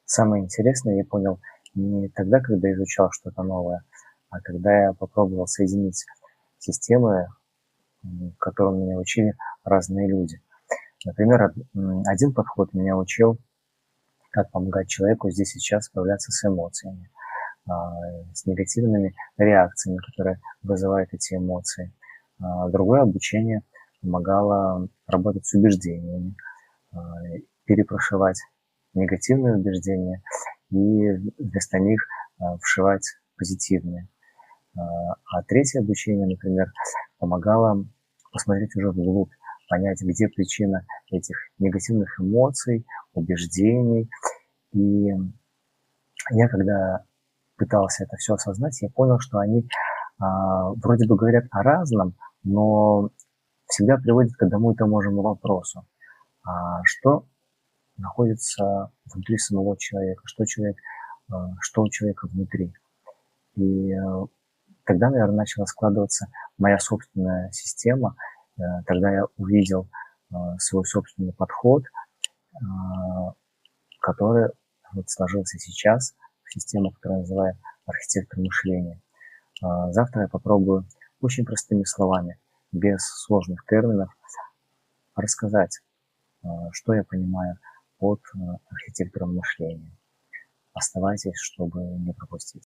Самое интересное я понял не тогда, когда изучал что-то новое, а когда я попробовал соединить системы, которым меня учили разные люди. Например, один подход меня учил, как помогать человеку здесь и сейчас справляться с эмоциями, с негативными реакциями, которые вызывают эти эмоции. Другое обучение помогало работать с убеждениями, перепрошивать негативные убеждения и вместо них вшивать позитивные. А третье обучение, например, помогало посмотреть уже вглубь, понять, где причина этих негативных эмоций, убеждений. И я, когда пытался это все осознать, я понял, что они вроде бы говорят о разном, но всегда приводят к одному и тому же вопросу. Что находится внутри самого человека, что у человека внутри. И тогда, наверное, начала складываться моя собственная система. Тогда я увидел свой собственный подход, который вот сложился сейчас в систему, которую я называю архитектор мышления. Завтра я попробую очень простыми словами, без сложных терминов, рассказать, что я понимаю под архитектором мышления. Оставайтесь, чтобы не пропустить.